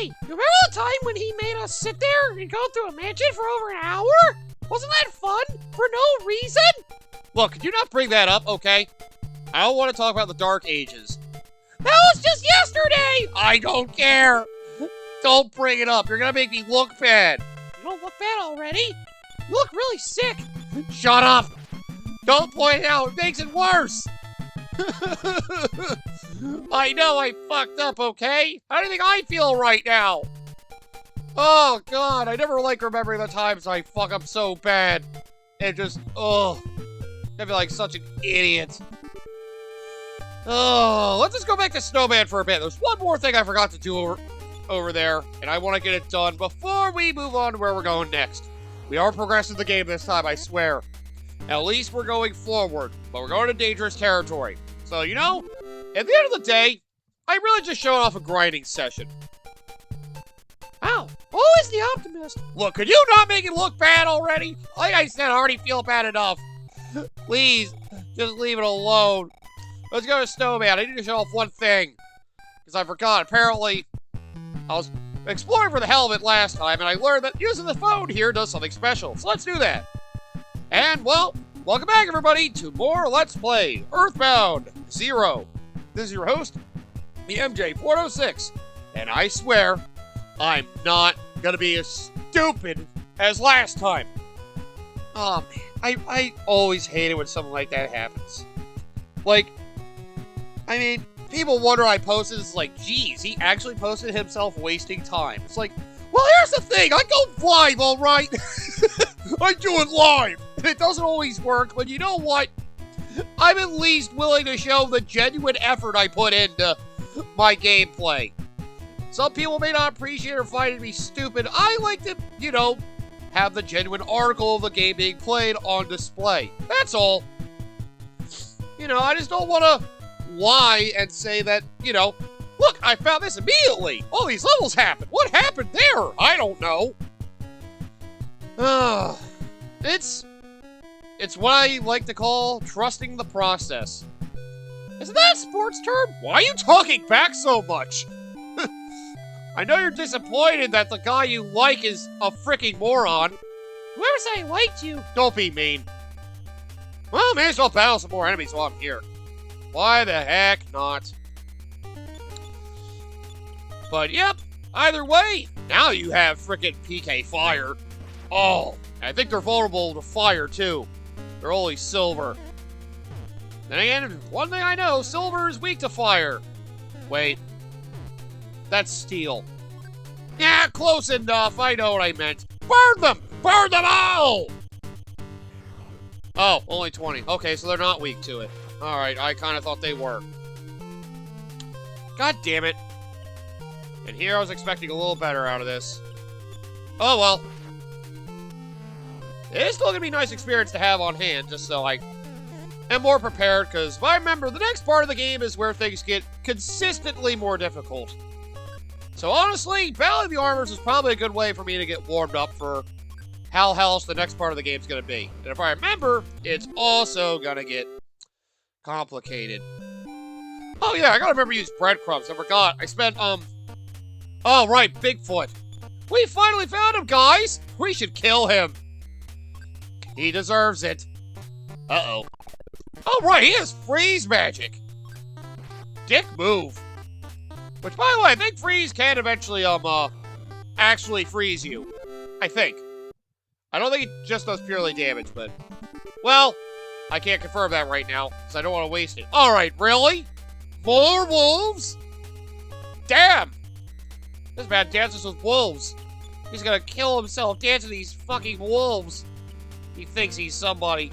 Hey, you remember the time when he made us sit there and go through a mansion for over an hour? Wasn't that fun? For no reason? Look, could you not bring that up, okay? I don't want to talk about the Dark Ages. That was just yesterday! I don't care! Don't bring it up. You're gonna make me look bad. You don't look bad already? You look really sick. Shut up! Don't point it out. It makes it worse. I know I fucked up, okay? How do you think I feel right now? Oh, God. I never like remembering the times I fuck up so bad. And just, I feel like such an idiot. Oh, let's just go back to Snowman for a bit. There's one more thing I forgot to do over there, and I want to get it done before we move on to where we're going next. We are progressing the game this time, I swear. At least we're going forward, but we're going to dangerous territory. So, you know, at the end of the day, I'm really just showing off a grinding session. Wow, always the optimist. Look, could you not make it look bad already? Like I said, I already feel bad enough. Please, just leave it alone. Let's go to Snowman. I need to show off one thing. Because I forgot, apparently, I was exploring for the hell of it last time, and I learned that using the phone here does something special. So let's do that. And, well, welcome back, everybody, to more Let's Play EarthBound 0. This is your host, the MJ406, and I swear, I'm not gonna be as stupid as last time. Oh, man, I always hate it when something like that happens. Like, I mean, people wonder I posted, it's like, geez, he actually posted himself wasting time. It's like, well, here's the thing, I go live, alright? I do it live! And it doesn't always work, but you know what? I'm at least willing to show the genuine effort I put into my gameplay. Some people may not appreciate or find it to be stupid. I like to, you know, have the genuine article of the game being played on display. That's all. You know, I just don't want to lie and say that, you know, look, I found this immediately. All these levels happened. What happened there? I don't know. It's what I like to call trusting the process. Isn't that a sports term? Why are you talking back so much? I know you're disappointed that the guy you like is a freaking moron. Whoever said I liked you? Don't be mean. Well, may as well battle some more enemies while I'm here. Why the heck not? But yep, either way, now you have frickin' PK Fire. Oh, I think they're vulnerable to fire too. They're only silver. Then again, one thing I know, silver is weak to fire. Wait. That's steel. Yeah, close enough. I know what I meant. Burn them! Burn them all! Oh, only 20. Okay, so they're not weak to it. Alright, I kind of thought they were. God damn it. And here I was expecting a little better out of this. Oh, well. It is still going to be a nice experience to have on hand, just so I am more prepared, because if I remember, the next part of the game is where things get consistently more difficult. So honestly, battling the armors is probably a good way for me to get warmed up for how hellish the next part of the game is going to be. And if I remember, it's also going to get complicated. Oh yeah, I gotta remember to use breadcrumbs. I forgot. I spent, oh right, Bigfoot. We finally found him, guys! We should kill him. He deserves it. Uh-oh. Oh right, he has freeze magic. Dick move. Which, by the way, I think freeze can eventually, actually freeze you. I think. I don't think it just does purely damage, but... Well, I can't confirm that right now, because I don't want to waste it. Alright, really? More wolves? Damn! This man dances with wolves. He's gonna kill himself dancing these fucking wolves. He thinks he's somebody.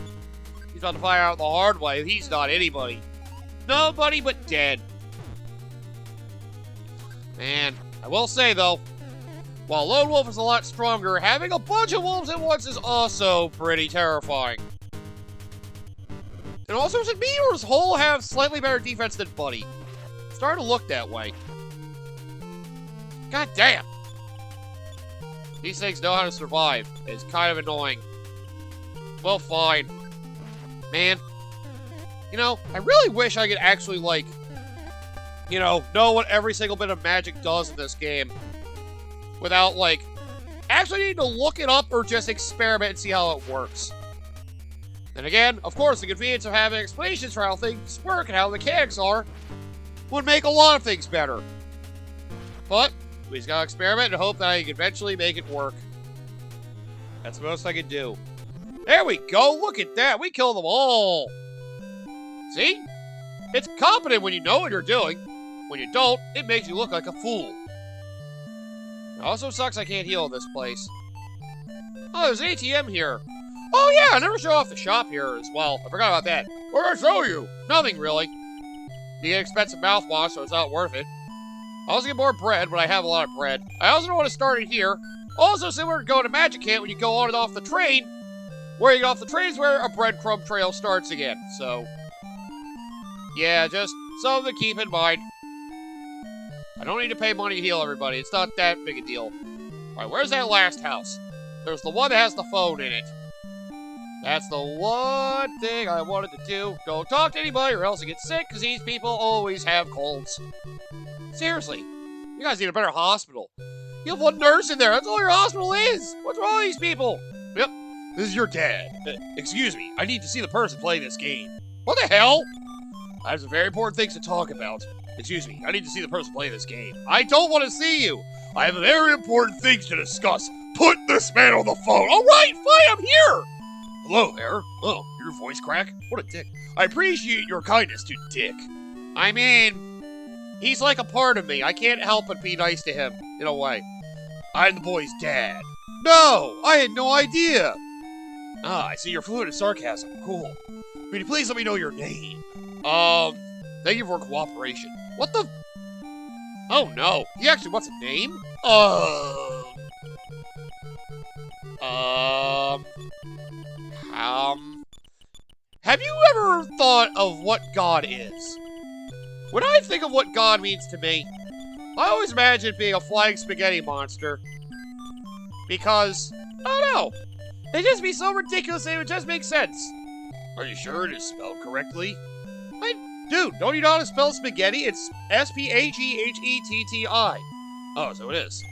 He's about to fire out the hard way. He's not anybody. Nobody but dead. Man, I will say though, while Lone Wolf is a lot stronger, having a bunch of wolves at once is also pretty terrifying. And also, should me or his whole have slightly better defense than Buddy? It's starting to look that way. God damn! These things know how to survive. It's kind of annoying. Well, fine. Man. You know, I really wish I could actually, like, you know what every single bit of magic does in this game. without, like, actually needing to look it up or just experiment and see how it works. And again, of course, the convenience of having explanations for how things work and how the mechanics are would make a lot of things better. But we just gotta experiment and hope that I can eventually make it work. That's the most I can do. There we go, look at that, we killed them all! See? It's competent when you know what you're doing. When you don't, it makes you look like a fool. It also sucks I can't heal in this place. Oh, there's an ATM here. Oh yeah, I never show off the shop here as well. I forgot about that. What did I show you? Nothing really. You get expensive mouthwash, so it's not worth it. I also get more bread, but I have a lot of bread. I also don't want to start it here. Also, similar to going to Magic Camp when you go on and off the train, where you get off the train is where a breadcrumb trail starts again. So, yeah, just something to keep in mind. I don't need to pay money to heal everybody. It's not that big a deal. Alright, where's that last house? There's the one that has the phone in it. That's the one thing I wanted to do. Don't talk to anybody or else you get sick, because these people always have colds. Seriously, you guys need a better hospital. You have one nurse in there. That's all your hospital is. What's wrong with these people? Yep, this is your dad. Excuse me, I need to see the person playing this game. What the hell? I have some very important things to talk about. Excuse me, I need to see the person playing this game. I don't want to see you. I have very important things to discuss. Put this man on the phone. All right, fine, I'm here. Hello there. Oh, your voice crack? What a dick. I appreciate your kindness to Dick. I mean, he's like a part of me. I can't help but be nice to him, in a way. I'm the boy's dad. No, I had no idea. Ah, I see you're fluent in sarcasm. Cool. Could you please let me know your name? Thank you for cooperation. What the? Oh no, he actually wants a name? Have you ever thought of what God is? When I think of what God means to me, I always imagine it being a flying spaghetti monster. Because, I don't know, it'd just be so ridiculous that it would just make sense. Are you sure it is spelled correctly? Dude, don't you know how to spell spaghetti? It's S-P-A-G-H-E-T-T-I. Oh, so it is.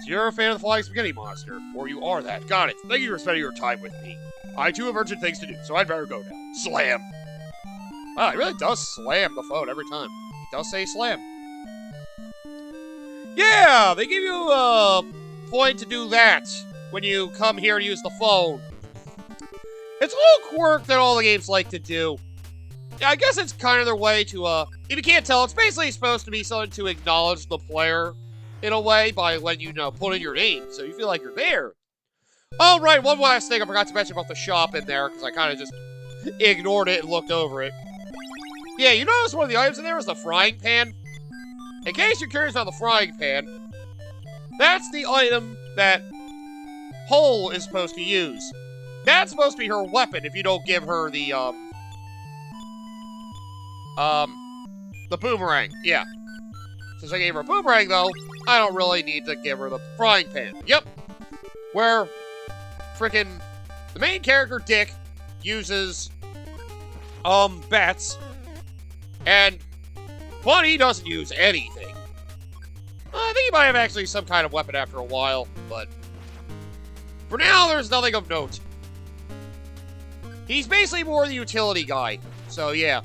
So you're a fan of the flying spaghetti monster, or you are that. Got it. Thank you for spending your time with me. I too have urgent things to do, so I'd better go now. Slam! Wow, he really does slam the phone every time. He does say slam. Yeah, they give you a point to do that when you come here to use the phone. It's a little quirk that all the games like to do. Yeah, I guess it's kind of their way to, if you can't tell, it's basically supposed to be something to acknowledge the player, in a way, by letting you know, put in your name, so you feel like you're there. Oh, right, one last thing I forgot to mention about the shop in there, because I kind of just ignored it and looked over it. Yeah, you notice one of the items in there is the frying pan? In case you're curious about the frying pan, that's the item that Hole is supposed to use. That's supposed to be her weapon if you don't give her the boomerang, yeah. Since I gave her a boomerang, though, I don't really need to give her the frying pan. Yep. Where frickin' the main character, Dick, uses, bats, and Bunny doesn't use anything. I think he might have actually some kind of weapon after a while, but for now, there's nothing of note. He's basically more the utility guy, so yeah.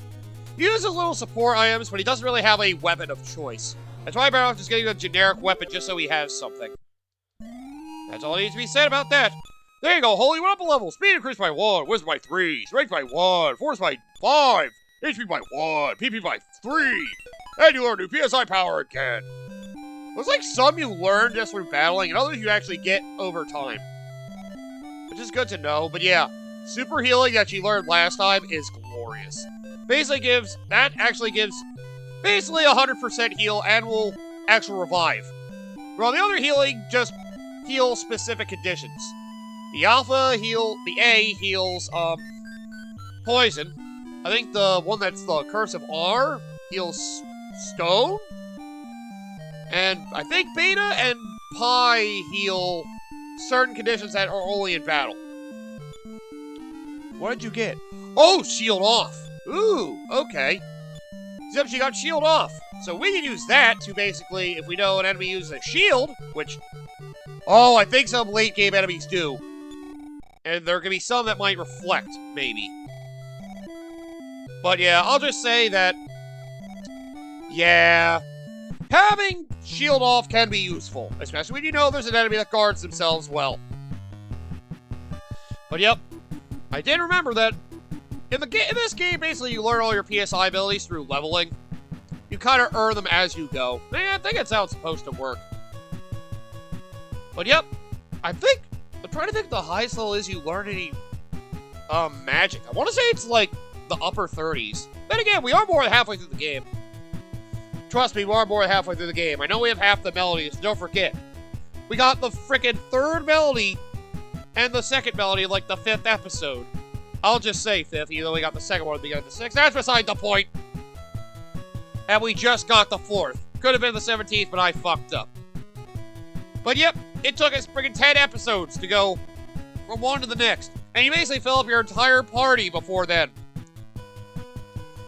He uses little support items, but he doesn't really have a weapon of choice. That's why I'm better off just getting a generic weapon just so he has something. That's all that needs to be said about that. There you go, Holy, went up a level. Speed increased by 1, Wisdom by 3, Strength by 1, Force by 5, HP by 1, PP by 3, and you learn new PSI power again. Looks like some you learn just through battling, and others you actually get over time. Which is good to know, but yeah, super healing that you learned last time is glorious. Basically gives 100% heal and will actual revive. While the other healing just heals specific conditions. The A heals, poison. I think the one that's the Curse of R heals stone. And I think Beta and Pi heal certain conditions that are only in battle. What did you get? Oh, shield off. Ooh, okay. except she got shield off. So we can use that to basically, if we know an enemy uses a shield, which, oh, I think some late game enemies do. And there are going to be some that might reflect, maybe. But yeah, I'll just say that, yeah, having shield off can be useful, especially when you know there's an enemy that guards themselves well. But yep, I did remember that in this game, basically you learn all your PSI abilities through leveling. You kind of earn them as you go. I think that's how it's supposed to work. But yep, I'm trying to think the highest level is you learn any magic. I want to say it's like the upper 30s. Then again, we are more than halfway through the game. Trust me, we are more than halfway through the game. I know we have half the melodies, so don't forget. We got the frickin' third melody and the second melody in like the 5th episode. I'll just say 5th, even though we got the second one at the beginning of the 6th. That's beside the point. And we just got the 4th. Could have been the 17th, but I fucked up. But yep, it took us friggin' 10 episodes to go from one to the next. And you basically fill up your entire party before then.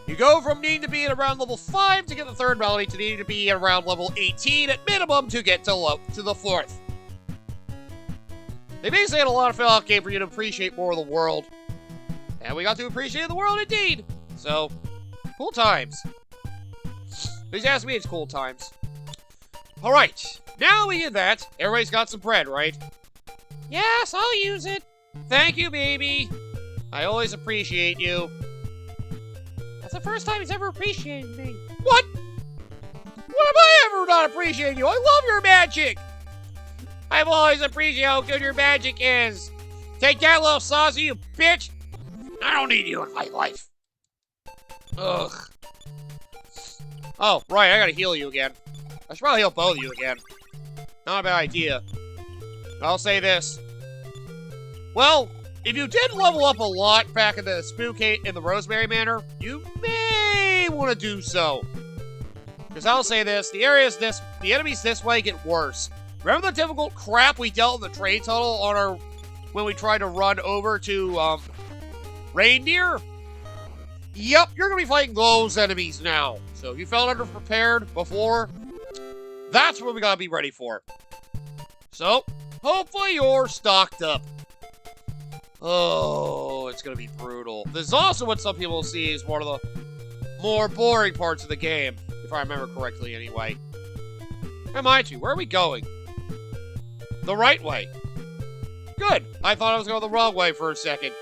You go from needing to be at around level 5 to get the third melody to needing to be at around level 18 at minimum to get to the 4th. They basically had a lot of fill-out game for you to appreciate more of the world. And we got to appreciate the world indeed. So, cool times. Please ask me, it's cool times. Alright, now we did that. Everybody's got some bread, right? Yes, I'll use it. Thank you, baby. I always appreciate you. That's the first time he's ever appreciated me. What? What have I ever not appreciated you? I love your magic. I've always appreciated how good your magic is. Take that, little saucy, you bitch. I don't need you in my life. Ugh. Oh, right, I gotta heal you again. I should probably heal both of you again. Not a bad idea. I'll say this. Well, if you did level up a lot back in the in the Rosemary Manor, you may want to do so. Because I'll say this, the enemies this way get worse. Remember the difficult crap we dealt in the train tunnel on when we tried to run over to, Reindeer? Yep, you're gonna be fighting those enemies now. So if you felt underprepared before, that's what we gotta be ready for. So, hopefully you're stocked up. Oh, it's gonna be brutal. This is also what some people see as one of the more boring parts of the game, if I remember correctly anyway. And mind you, where are we going? The right way. Good. I thought I was going the wrong way for a second.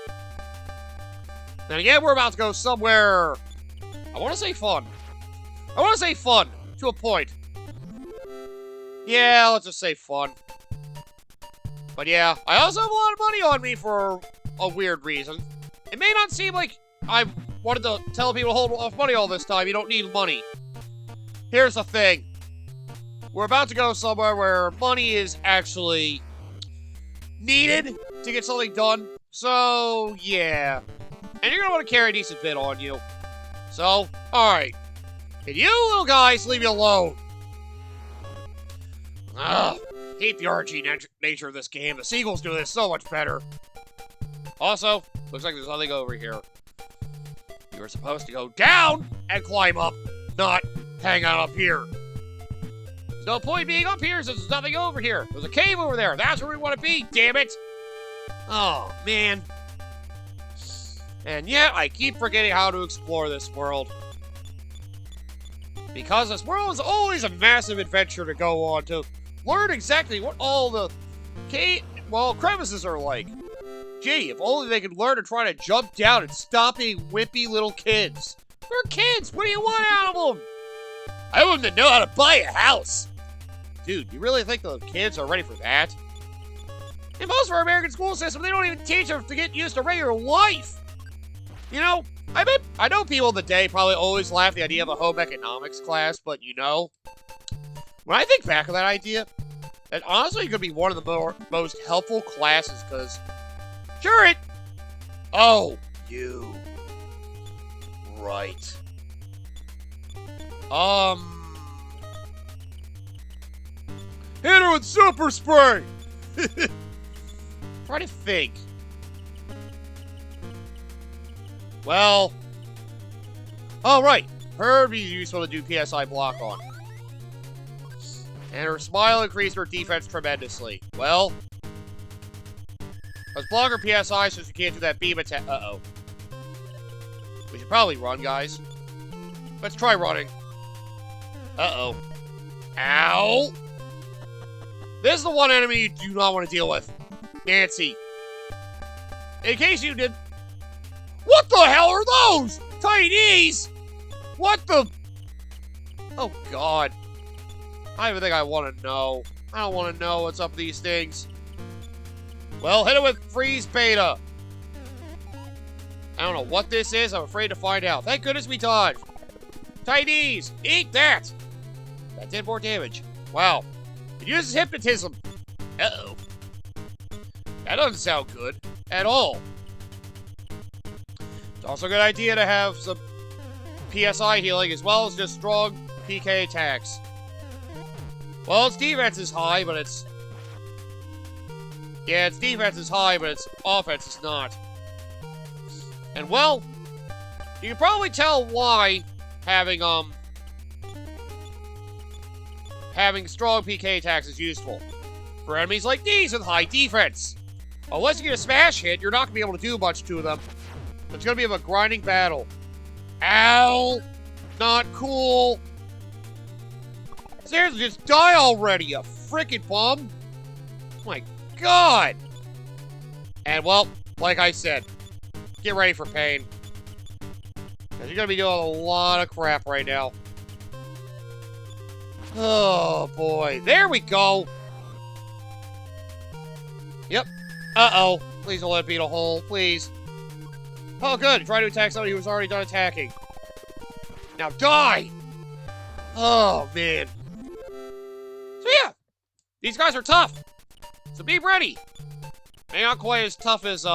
Then again, we're about to go somewhere, I want to say fun. I want to say fun, to a point. Yeah, let's just say fun. But yeah, I also have a lot of money on me for a weird reason. It may not seem like I wanted to tell people to hold off money all this time. You don't need money. Here's the thing. We're about to go somewhere where money is actually needed to get something done. So, yeah. And you're going to want to carry a decent bit on you. So, alright. Can you little guys leave me alone? Ugh. Hate the RNG nature of this game. The sequels do this so much better. Also, looks like there's nothing over here. You were supposed to go down and climb up, not hang out up here. There's no point being up here since there's nothing over here. There's a cave over there. That's where we want to be, damn it. Oh, man. And yet, I keep forgetting how to explore this world. Because this world is always a massive adventure to go on to learn exactly what all the crevices are like. Gee, if only they could learn to try to jump down and stop being wimpy little kids. They're kids! What do you want out of them? I want them to know how to buy a house! Dude, you really think the kids are ready for that? In most of our American school system, they don't even teach them to get used to regular life! You know, I know people in the day probably always laugh at the idea of a home economics class, but you know, when I think back on that idea, it honestly could be one of the most helpful classes, because, sure it... Oh, you. Right. Hit her with super spray! Try to think. Well... Oh, right. Her be useful to do PSI block on. And her smile increased her defense tremendously. Well, let's block her PSI so she can't do that beam attack. Uh-oh. We should probably run, guys. Let's try running. Uh-oh. Ow! This is the one enemy you do not want to deal with. Nancy. In case you did... What the hell are those? Tinies? What the... Oh, God. I don't even think I want to know. I don't want to know what's up with these things. Well, hit it with Freeze Beta. I don't know what this is. I'm afraid to find out. Thank goodness we dodged. Tinies, eat that. That did more damage. Wow. It uses hypnotism. Uh-oh. That doesn't sound good at all. It's also a good idea to have some PSI healing as well as just strong PK attacks. Well, its defense is high, but its... Yeah, its defense is high, but its offense is not. And, well, you can probably tell why having strong PK attacks is useful. For enemies like these with high defense. Unless you get a smash hit, you're not going to be able to do much to them. It's going to be a grinding battle. Ow! Not cool. Seriously, just die already, you frickin' bum. Oh my God. And, well, like I said, get ready for pain. Because you're going to be doing a lot of crap right now. Oh, boy. There we go. Yep. Uh-oh. Please don't let it beat a hole. Please. Oh, good. Try to attack somebody who was already done attacking. Now die! Oh, man. So, yeah. These guys are tough. So be ready. Maybe not quite as tough as,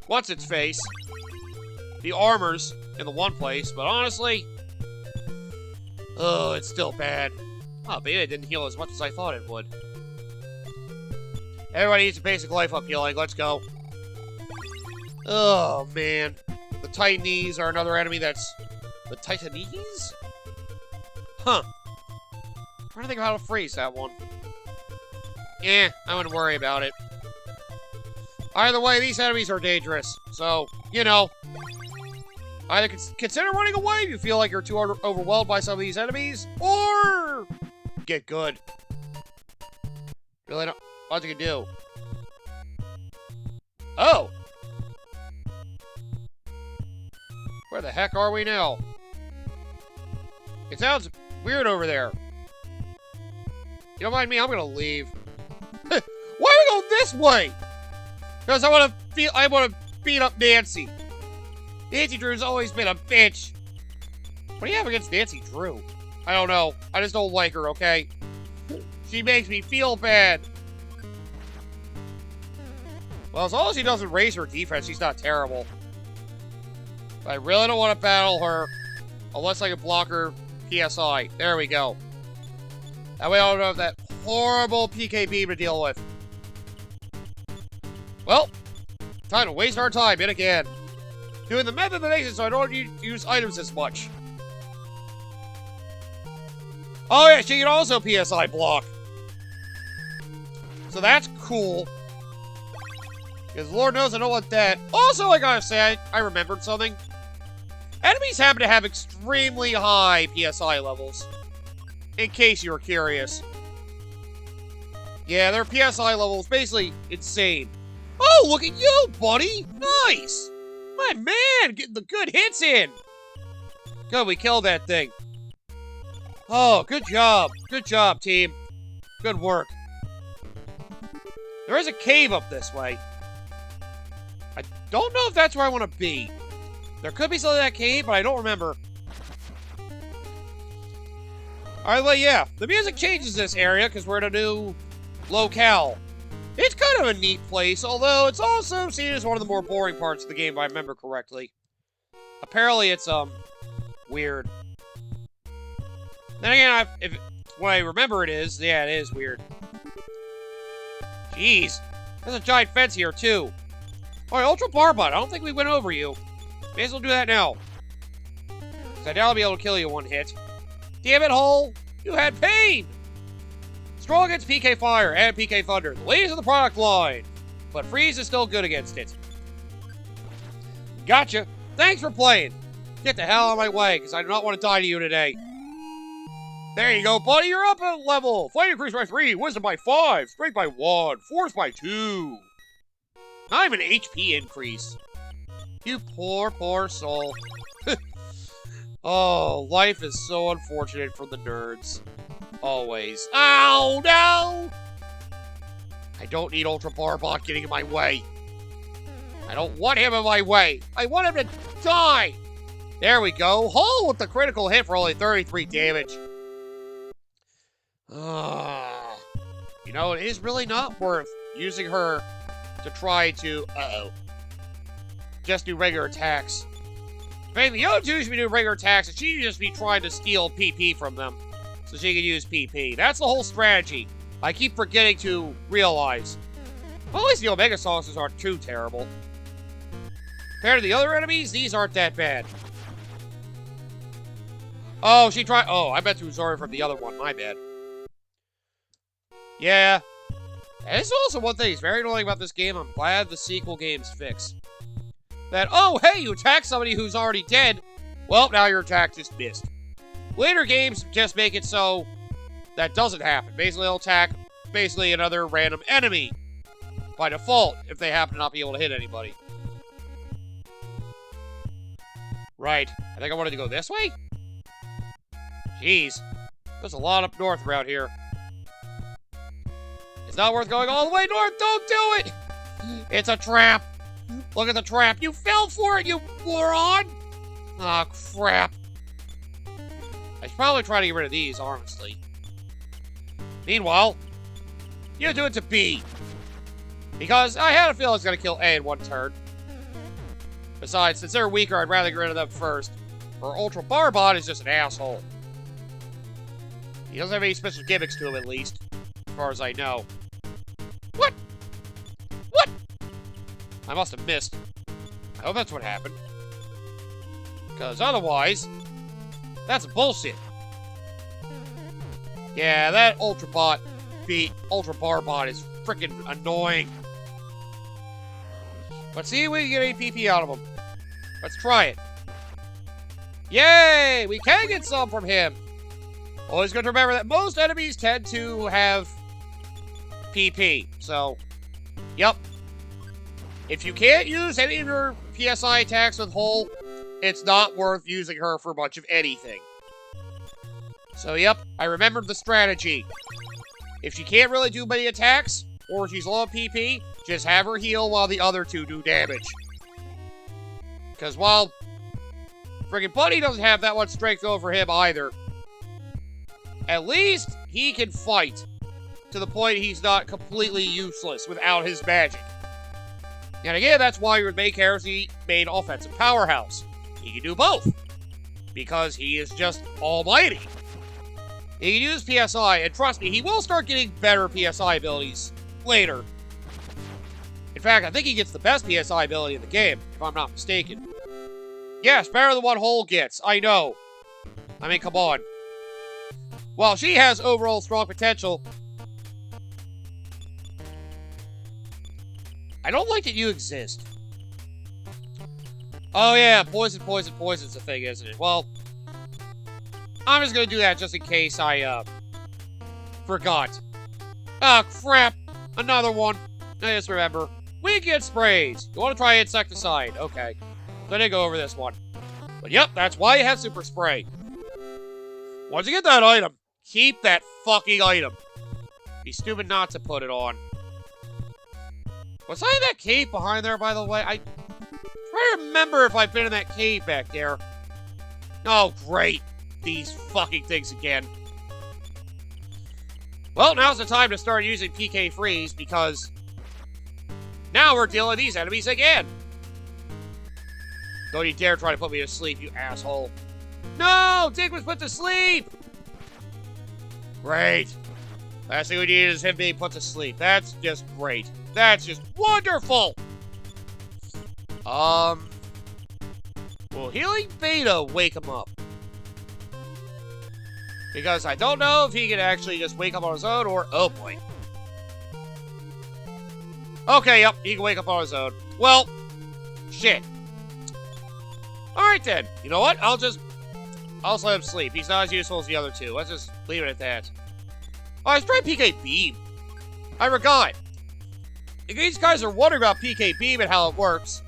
what's-its-face. The armors in the one place, but honestly... Oh, it's still bad. Oh, maybe it didn't heal as much as I thought it would. Everybody needs a basic life up healing. Let's go. Oh, man. The Titanies are another enemy that's... The Titanies? Huh. I'm trying to think of how to phrase that one. I wouldn't worry about it. Either way, these enemies are dangerous. So, you know. Either consider running away if you feel like you're too overwhelmed by some of these enemies, or get good. Really don't... What you can do? Oh! Where the heck are we now? It sounds weird over there. You don't mind me? I'm gonna leave. Why are we going this way? Because I want to beat up Nancy. Nancy Drew's always been a bitch. What do you have against Nancy Drew? I don't know. I just don't like her, okay? She makes me feel bad. Well, as long as she doesn't raise her defense, she's not terrible. But I really don't want to battle her unless I can block her PSI. There we go. That way I don't have that horrible PK beam to deal with. Well, time to waste our time yet again. Doing the method that makes it so I don't use items as much. Oh yeah, she can also PSI block. So that's cool. Because Lord knows I don't want that. Also, I gotta say, I remembered something. Enemies happen to have extremely high PSI levels. In case you were curious. Yeah, their PSI level is basically insane. Oh, look at you, buddy! Nice! My man, getting the good hits in! Good, we killed that thing. Oh, good job. Good job, team. Good work. There is a cave up this way. I don't know if that's where I want to be. There could be something in that cave, but I don't remember. Alright, well, yeah. The music changes this area because we're in a new locale. It's kind of a neat place, although it's also seen as one of the more boring parts of the game, if I remember correctly. Apparently, it's, weird. Then again, if what I remember it is, yeah, it is weird. Jeez. There's a giant fence here, too. Alright, Ultra Barbot, I don't think we went over you. May as well do that now. So I doubt I'll be able to kill you in one hit. Damn it, Hole! You had pain! Strong against PK Fire and PK Thunder. The latest of the product line. But Freeze is still good against it. Gotcha. Thanks for playing. Get the hell out of my way, because I do not want to die to you today. There you go, buddy. You're up a level. Fight increase by 3, Wisdom by 5, Strength by 1, Force by 2. Not even HP increase. You poor, poor soul. Oh, life is so unfortunate for the nerds. Always. Ow, no! I don't need Ultra Barbot getting in my way. I don't want him in my way. I want him to die. There we go. Hole with the critical hit for only 33 damage. You know, it is really not worth using her to try to, just do regular attacks. Maybe the other two should be doing regular attacks, and she should just be trying to steal PP from them so she can use PP. That's the whole strategy. I keep forgetting to realize. Well, at least the Omega sauces aren't too terrible. Compared to the other enemies, these aren't that bad. Oh, she tried. Oh, I meant to absorb from the other one. My bad. Yeah. And it's also one thing that's very annoying about this game. I'm glad the sequel games fix. That, oh, hey, you attack somebody who's already dead. Well, now your attack just missed. Later games just make it so that doesn't happen. Basically, they'll attack basically another random enemy by default if they happen to not be able to hit anybody. Right. I think I wanted to go this way? Jeez. There's a lot up north around here. It's not worth going all the way north. Don't do it! It's a trap. Look at the trap. You fell for it, you moron! Aw, crap. I should probably try to get rid of these, honestly. Meanwhile, you do it to B. Because I had a feeling it's going to kill A in one turn. Besides, since they're weaker, I'd rather get rid of them first. Or Ultra Barbot is just an asshole. He doesn't have any special gimmicks to him, at least. As far as I know. What? What? I must have missed. I hope that's what happened. Because otherwise, that's bullshit. Yeah, that Ultra Barbot is freaking annoying. Let's see if we can get any PP out of him. Let's try it. Yay! We can get some from him. Always good to remember that most enemies tend to have PP. So, yep. If you can't use any of your PSI attacks with Hole, it's not worth using her for much of anything. So, yep, I remembered the strategy. If she can't really do many attacks, or she's low on PP, just have her heal while the other two do damage. Because while friggin' Buddy doesn't have that much strength over him either, at least he can fight to the point he's not completely useless without his magic. And again, that's why your main character is the main offensive powerhouse. He can do both. Because he is just almighty. He can use PSI, and trust me, he will start getting better PSI abilities later. In fact, I think he gets the best PSI ability in the game, if I'm not mistaken. Yes, better than what Hole gets, I know. I mean, come on. While she has overall strong potential, I don't like that you exist. Oh yeah, poison's a thing, isn't it? Well, I'm just gonna do that just in case I, forgot. Ah, crap! Another one. I just remember. Weekend sprays! You wanna try insecticide? Okay. So I didn't go over this one. But yep, that's why you have super spray. Once you get that item, keep that fucking item. Be stupid not to put it on. Was I in that cave behind there, by the way? I try to remember if I've been in that cave back there. Oh, great. These fucking things again. Well, now's the time to start using PK Freeze, because now we're dealing with these enemies again. Don't you dare try to put me to sleep, you asshole. No! Dick was put to sleep! Great. Last thing we need is him being put to sleep. That's just great. That's just wonderful! Will Healing Beta wake him up? Because I don't know if he can actually just wake up on his own or... Oh, boy. Okay, yep, he can wake up on his own. Well, shit. Alright then. You know what? I'll just let him sleep. He's not as useful as the other two. Let's just leave it at that. Oh, let's try PK Beam. I forgot. If these guys are wondering about PK Beam and how it works,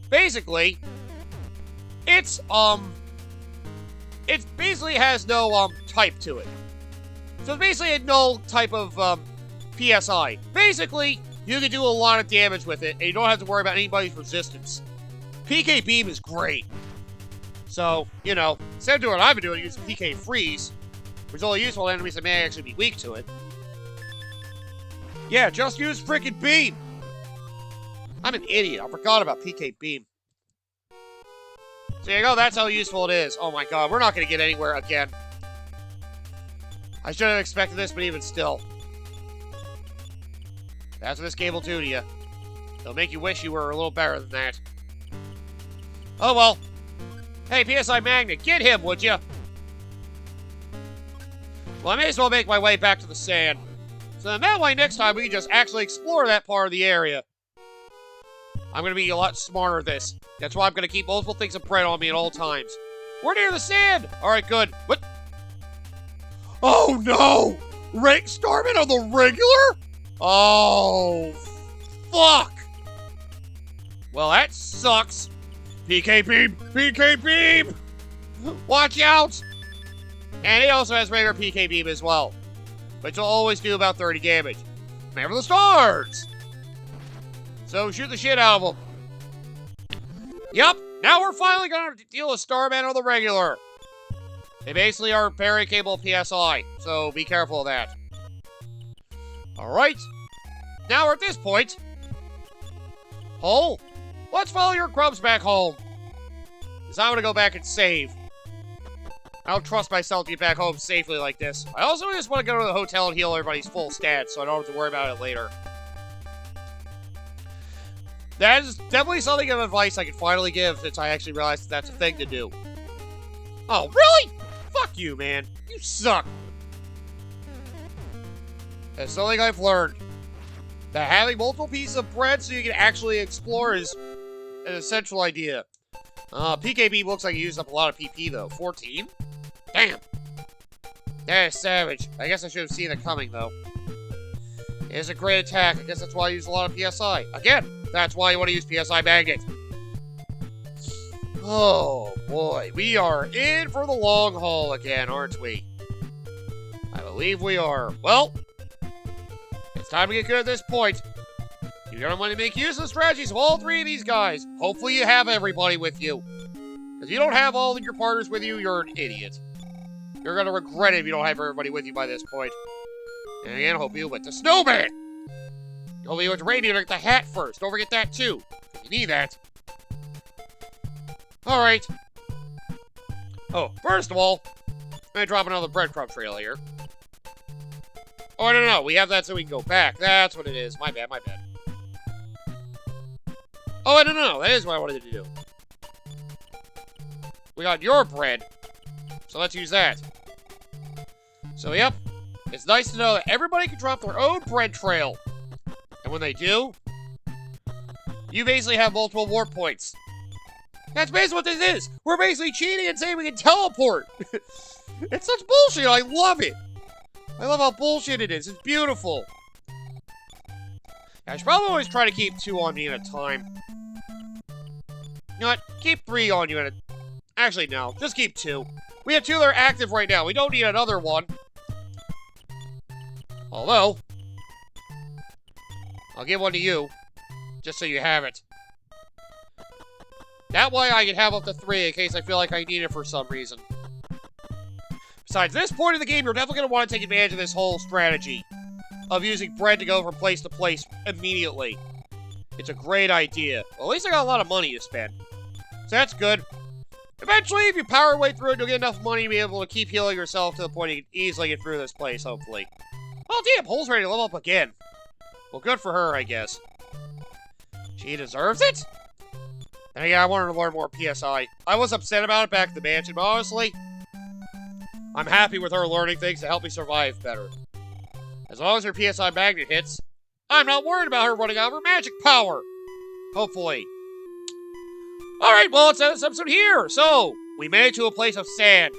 basically, it basically has no type to it. So it's basically a null type of PSI. Basically, you can do a lot of damage with it, and you don't have to worry about anybody's resistance. PK Beam is great. So, you know, instead of doing what I've been doing, using PK Freeze, which is only useful to enemies that may actually be weak to it. Yeah, just use frickin' Beam! I'm an idiot. I forgot about PK Beam. So there you go, that's how useful it is. Oh my god, we're not going to get anywhere again. I shouldn't have expected this, but even still. That's what this game will do to you. It'll make you wish you were a little better than that. Oh well. Hey, PSI Magnet, get him, would you? Well, I may as well make my way back to the sand. So then that way, next time, we can just actually explore that part of the area. I'm going to be a lot smarter at this. That's why I'm going to keep multiple things of bread on me at all times. We're near the sand! Alright, good. What? Oh, no! Starman on the regular? Oh, fuck! Well, that sucks. PK Beam! PK Beam! Watch out! And he also has regular PK Beam as well, which will always do about 30 damage. Remember the stars! So shoot the shit out of them. Yep, now we're finally gonna deal with Starman on the regular. They basically are very capable of PSI, so be careful of that. Alright, now we're at this point. Hole, let's follow your grubs back home. Because I'm gonna go back and save. I don't trust myself to get back home safely like this. I also just want to go to the hotel and heal everybody's full stats so I don't have to worry about it later. That is definitely something of advice I can finally give since I actually realized that that's a thing to do. Oh, really? Fuck you, man. You suck. That's something I've learned. That having multiple pieces of bread so you can actually explore is an essential idea. PKB looks like he used up a lot of PP, though. 14? Damn. That is savage. I guess I should have seen it coming, though. It's a great attack. I guess that's why I use a lot of PSI. Again, that's why you want to use PSI Magnet. Oh, boy. We are in for the long haul again, aren't we? I believe we are. Well, it's time to get good at this point. You're going to want to make use of the strategies of all three of these guys. Hopefully you have everybody with you. Because if you don't have all of your partners with you, you're an idiot. You're going to regret it if you don't have everybody with you by this point. And again, hope you went to Snowman! Hope you went to Radio to get the hat first. Don't forget that, too. You need that. Alright. Oh, first of all, I'm going to drop another breadcrumb trail here. Oh, no. We have that so we can go back. That's what it is. My bad. Oh, no. That is what I wanted to do. We got your bread. So let's use that. So, yep. It's nice to know that everybody can drop their own bread trail. And when they do, you basically have multiple warp points. That's basically what this is. We're basically cheating and saying we can teleport. It's such bullshit. I love it. I love how bullshit it is. It's beautiful. I should probably always try to keep 2 on me at a time. You know what? Keep 3 on you at a... Actually, no. Just keep 2. We have 2 that are active right now. We don't need another one. Although, I'll give one to you, just so you have it. That way I can have up to 3 in case I feel like I need it for some reason. Besides, this point of the game, you're definitely going to want to take advantage of this whole strategy of using bread to go from place to place immediately. It's a great idea. Well, at least I got a lot of money to spend. So that's good. Eventually, if you power your way through it, you'll get enough money to be able to keep healing yourself to the point you can easily get through this place, hopefully. Oh, damn, Hole's ready to level up again. Well, good for her, I guess. She deserves it? And yeah, I wanted to learn more PSI. I was upset about it back at the mansion, but honestly, I'm happy with her learning things to help me survive better. As long as her PSI magnet hits, I'm not worried about her running out of her magic power. Hopefully. Alright, well, let's end this episode here. So, we made it to a place of sand.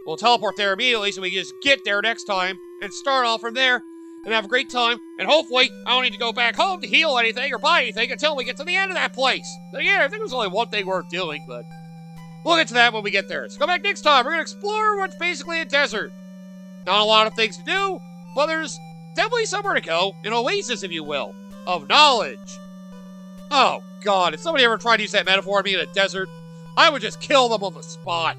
We'll teleport there immediately so we can just get there next time and start off from there and have a great time. And hopefully, I don't need to go back home to heal anything or buy anything until we get to the end of that place. Then again, I think there's only one thing worth doing, but we'll get to that when we get there. So come back next time. We're going to explore what's basically a desert. Not a lot of things to do, but there's definitely somewhere to go. An oasis, if you will, of knowledge. Oh, God. If somebody ever tried to use that metaphor on me in a desert, I would just kill them on the spot.